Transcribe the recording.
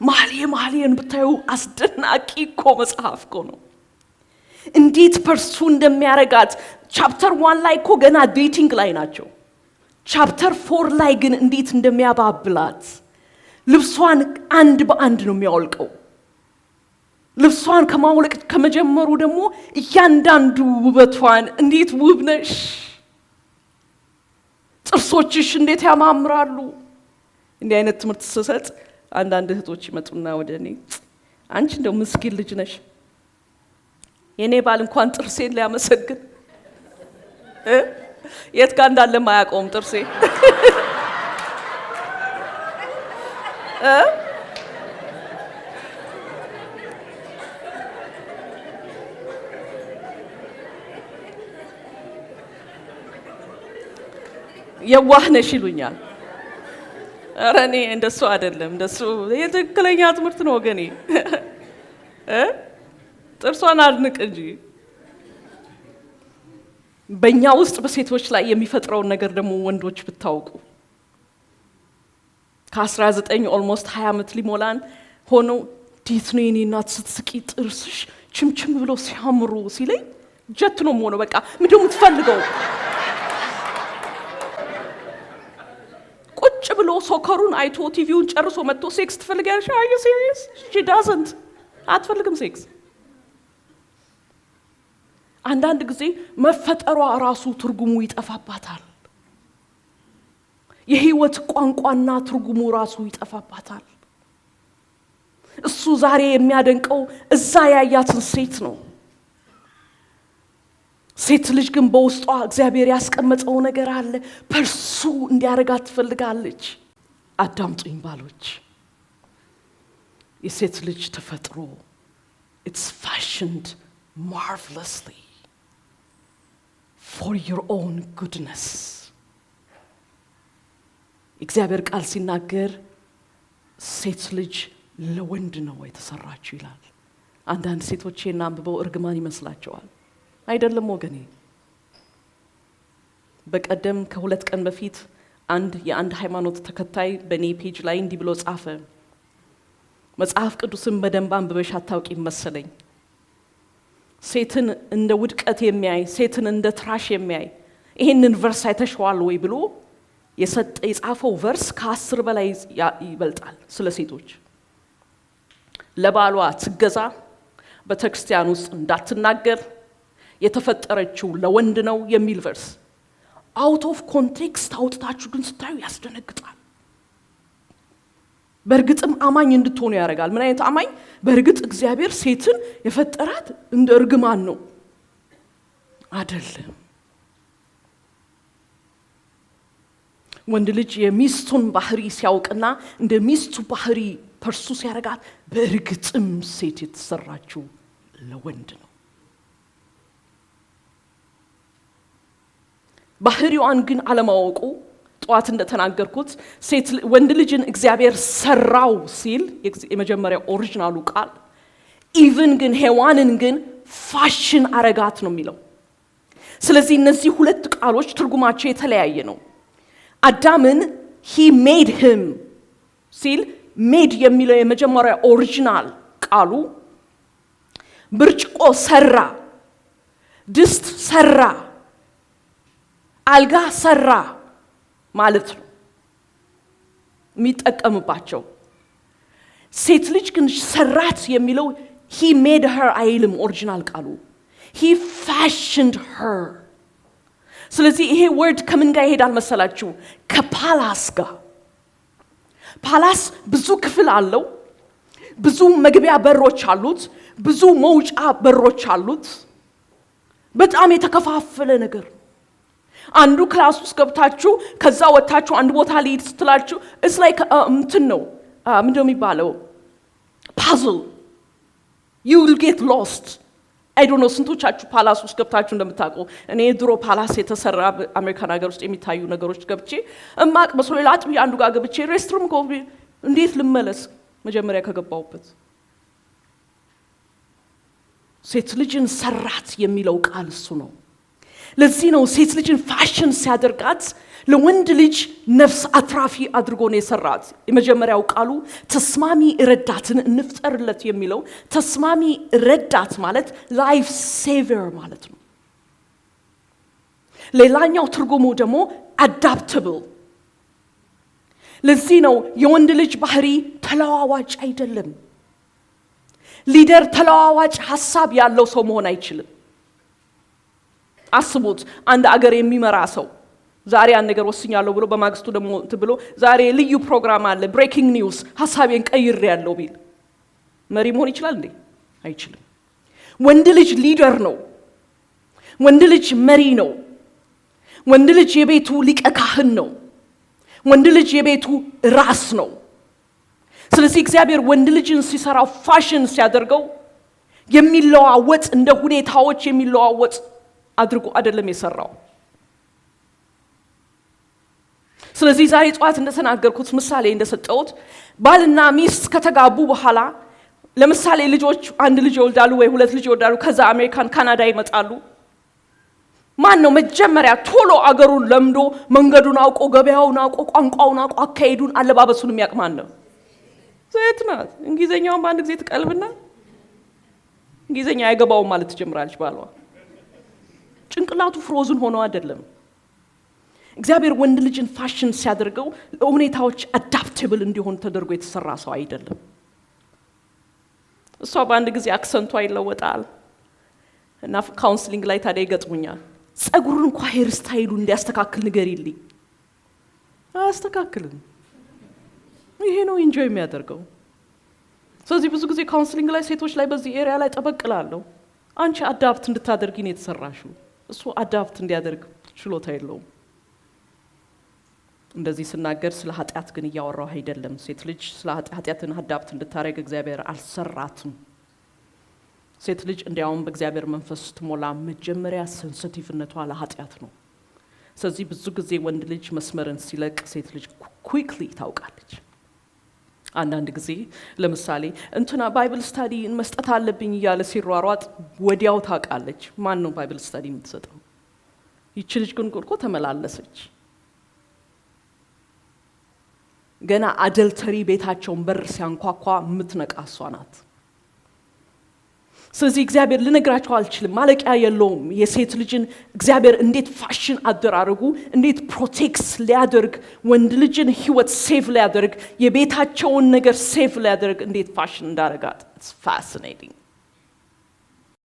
መኃልየን ብታዩ አስደናቂ እኮ መጽሐፍ እኮ ነው። እንዴት ፐርሱ እንደሚያረጋት ቻፕተር 1 ላይ እኮ ገና ዴቲንግ ላይ ናቸው። ቻፕተር 4 ላይ ግን እንዴት እንደሚያባብላት ልብሷን አንድ በአንድ ነው የሚያወልቀው። ልብሷን ከማውለቅ ከመጀመሩ ደግሞ እያንዳንዱ ውበቷን እንዴት ውብ ነሽ፣ ጥርሶችሽ እንዴት ያማምራሉ። እንዲህ አይነት ትምህርት ስሰጥ አንዳንድ እህቶች ይመጡና ወደ እኔ አንቺ እንደው ምስኪን ልጅ ነሽ፣ የኔ ባል እንኳን ጥርሴን ሊያመሰግን የት ጋር እንዳለ ማያቆም ጥርሴ የዋህ ነሽ ይሉኛል። ኧረ እኔ እንደሱ አይደለም፣ እንደሱ የትክክለኛ ትምህርት ነው ወገኔ። ጥርሷን አድንቅ እንጂ። በእኛ ውስጥ በሴቶች ላይ የሚፈጥረውን ነገር ደግሞ ወንዶች ብታውቁ። ከ19 ኦልሞስት 20 ዓመት ሊሞላን ሆኖ እንዴት ነው የኔ እናት ስትስቂ ጥርስሽ ችምችም ብሎ ሲያምሩ ሲለኝ ጀት ነው የምሆነው። በቃ ምንድን ነው የምትፈልገው? ቁጭ ብሎ ሶከሩን አይቶ ቲቪውን ጨርሶ መጥቶ ሴክስ ትፈልጋለሽ? አር ዩ ሲሪየስ? ሺ ዳዝንት አትፈልግም ሴክስ። አንዳንድ ጊዜ መፈጠሯ ራሱ ትርጉሙ ይጠፋባታል። የህይወት ቋንቋና ትርጉሙ ራሱ ይጠፋባታል። እሱ ዛሬ የሚያደንቀው እዛ ያያትን ሴት ነው። ሴት ልጅ ግን በውስጧ እግዚአብሔር ያስቀመጠው ነገር አለ። ፐርሱ እንዲያረጋት ትፈልጋለች። አዳምጡኝ ባሎች፣ የሴት ልጅ ተፈጥሮ it's fashioned marvelously for your own goodness። እግዚአብሔር ቃል ሲናገር ሴት ልጅ ለወንድ ነው የተሰራችው ይላል። አንዳንድ ሴቶች ይሄን አንብበው እርግማን ይመስላቸዋል። አይደለም ወገኔ። በቀደም ከ2 ቀን በፊት የአንድ ሃይማኖት ተከታይ በኔ ፔጅ ላይ እንዲህ ብሎ ጻፈ። መጽሐፍ ቅዱስን በደንብ አንብበሽ አታውቂም መሰለኝ። ሴትን እንደ ውድቀት የሚያይ፣ ሴትን እንደ ትራሽ የሚያይ ይሄንን ቨርስ አይተሽዋል ወይ ብሎ የጻፈው ቨርስ ከ10 በላይ ይበልጣል ስለ ሴቶች። ለባሏ ትገዛ፣ በተክርስቲያን ውስጥ እንዳትናገር፣ የተፈጠረችው ለወንድ ነው የሚል ቨርስ አውት ኦፍ ኮንቴክስት አውጥታችሁ ግን ስታዩ ያስደነግጣል። በእርግጥም አማኝ እንድትሆኑ ያደርጋል። ምን አይነት አማኝ? በእርግጥ እግዚአብሔር ሴትን የፈጠራት እንደ እርግማን ነው አይደለም። ወንድ ልጅ የሚስቱን ባህሪ ሲያውቅና እንደ ሚስቱ ባህሪ ፐርሱ ሲያደርጋት በእርግጥም ሴት የተሰራችው ለወንድ ነው። ባህሪዋን ግን አለማወቁ ጧት እንደተናገርኩት ወንድ ልጅን እግዚአብሔር ሰራው ሲል የመጀመሪያው ኦሪጂናሉ ቃል ኢቭን ግን ሔዋንን ግን ፋሽን አረጋት ነው የሚለው። ስለዚህ እነዚህ ሁለት ቃሎች ትርጉማቸው የተለያየ ነው። አዳምን he made him ሲል made የሚለው የመጀመሪያ ኦሪጂናል ቃሉ ብርጭቆ ሰራ፣ ድስት ሰራ፣ አልጋ ሰራ ማለት ነው የሚጠቀምባቸው። ሴት ልጅ ግን ሰራት የሚለው he made her አይልም ኦሪጂናል ቃሉ he fashioned her። ስለዚህ ይሄ ወርድ ከምን ጋር ይሄዳል መሰላችሁ? ከፓላስ ጋር። ፓላስ ብዙ ክፍል አለው፣ ብዙ መግቢያ በሮች አሉት፣ ብዙ መውጫ በሮች አሉት። በጣም የተከፋፈለ ነገር። አንዱ ክላስ ውስጥ ገብታችሁ ከዛ ወጣችሁ አንድ ቦታ ሊድ ስትላችሁ it's like እንትን ነው ምንድነው የሚባለው? puzzle. You will get lost. I don't know ስንቶቻችሁ ፓላስ ውስጥ ገብታችሁ እንደምታውቁ። እኔ ድሮ ፓላስ የተሰራ አሜሪካን ሀገር ውስጥ የሚታዩ ነገሮች ገብቼ እማቅ መስሎኝ ላጥብ አንዱ ጋር ገብቼ ሬስትሩም ኮንቪ እንዴት ልመለስ መጀመሪያ ከገባውበት። ሴት ልጅን ሰራት የሚለው ቃል እሱ ነው። ለዚህ ነው ሴት ልጅን ፋሽን ሲያደርጋት ለወንድ ልጅ ነፍስ አትራፊ አድርጎ ነው የሰራት። የመጀመሪያው ቃሉ ተስማሚ ረዳትን እንፍጠርለት የሚለው ተስማሚ ረዳት ማለት ላይፍ ሴቨር ማለት ነው። ሌላኛው ትርጉሙ ደግሞ አዳፕተብል። ለዚህ ነው የወንድ ልጅ ባህሪ ተለዋዋጭ አይደለም። ሊደር ተለዋዋጭ ሐሳብ ያለው ሰው መሆን አይችልም። አስቡት፣ አንድ አገር የሚመራ ሰው ዛሬ አንድ ነገር ወስኛለሁ ብሎ በማግስቱ ደግሞ ብሎ ዛሬ ልዩ ፕሮግራም አለ ብሬኪንግ ኒውስ ሐሳቤን ቀይሬያለሁ ቢል መሪ መሆን ይችላል እንዴ? አይችልም። ወንድ ልጅ ሊደር ነው። ወንድ ልጅ መሪ ነው። ወንድ ልጅ የቤቱ ሊቀ ካህን ነው። ወንድ ልጅ የቤቱ ራስ ነው። ስለዚህ እግዚአብሔር ወንድ ልጅን ሲሰራው ፋሽን ሲያደርገው የሚለዋወጥ እንደ ሁኔታዎች የሚለዋወጥ አድርጎ አይደለም የሰራው። ስለዚህ ዛሬ ጧት እንደተናገርኩት ምሳሌ እንደሰጠሁት ባልና ሚስት ከተጋቡ በኋላ ለምሳሌ ልጆች አንድ ልጅ ይወልዳሉ ወይ ሁለት ልጅ ይወልዳሉ። ከዛ አሜሪካን ካናዳ ይመጣሉ። ማን ነው መጀመሪያ ቶሎ አገሩን ለምዶ መንገዱን አውቆ ገበያውን አውቆ ቋንቋውን አውቆ አካሄዱን አለባበሱን የሚያውቅ ማን ነው? ሴት ናት። እንግሊዘኛውን በአንድ ጊዜ ትቀልብና እንግሊዘኛ አይገባውም ማለት ትጀምራለች። ባሏ ጭንቅላቱ ፍሮዝን ሆኖ አይደለም። እግዚአብሔር ወንድ ልጅን ፋሽን ሲያደርገው ለሁኔታዎች አዳፕቴብል እንዲሆን ተደርጎ የተሰራ ሰው አይደለም። እሷ በአንድ ጊዜ አክሰንቷ ይለወጣል እና ካውንስሊንግ ላይ ታዲያ ይገጥሙኛል። ጸጉሩን እንኳን ሄር ስታይሉ እንዲያስተካክል ንገሪልኝ። አያስተካክልም። ይሄ ነው ኢንጆይ የሚያደርገው። ስለዚህ ብዙ ጊዜ ካውንስሊንግ ላይ ሴቶች ላይ በዚህ ኤሪያ ላይ ጠበቅላለሁ። አንቺ አዳፕት እንድታደርጊ ነው የተሰራሽው። እሱ አዳፕት እንዲያደርግ ችሎታ የለውም። እንደዚህ ስናገር ስለ ኃጢአት ግን እያወራው አይደለም። ሴት ልጅ ስለ ኃጢአትን አዳፕት እንድታደርግ እግዚአብሔር አልሰራትም። ሴት ልጅ እንዲያውም በእግዚአብሔር መንፈስ ስትሞላ መጀመሪያ ሴንሲቲቭነቷ ለኃጢአት ነው። ስለዚህ ብዙ ጊዜ ወንድ ልጅ መስመርን ሲለቅ ሴት ልጅ ኩዊክሊ ታውቃለች። አንዳንድ ጊዜ ለምሳሌ እንትና ባይብል ስታዲ መስጠት አለብኝ እያለ ሲሯሯጥ ወዲያው ታውቃለች ማን ነው ባይብል ስታዲ የምትሰጠው። ይቺ ልጅ ግን እኮ ተመላለሰች። ገና አደልተሪ ቤታቸውን በር ሲያንኳኳ የምትነቃ እሷ ናት። ስለዚህ እግዚአብሔር ልነግራቸው አልችልም፣ ማለቂያ የለውም። የሴት ልጅን እግዚአብሔር እንዴት ፋሽን አደራረጉ እንዴት ፕሮቴክስ ሊያደርግ ወንድ ልጅን ህይወት ሴቭ ሊያደርግ የቤታቸውን ነገር ሴቭ ሊያደርግ እንዴት ፋሽን እንዳረጋት ኢትስ ፋሲኔቲንግ።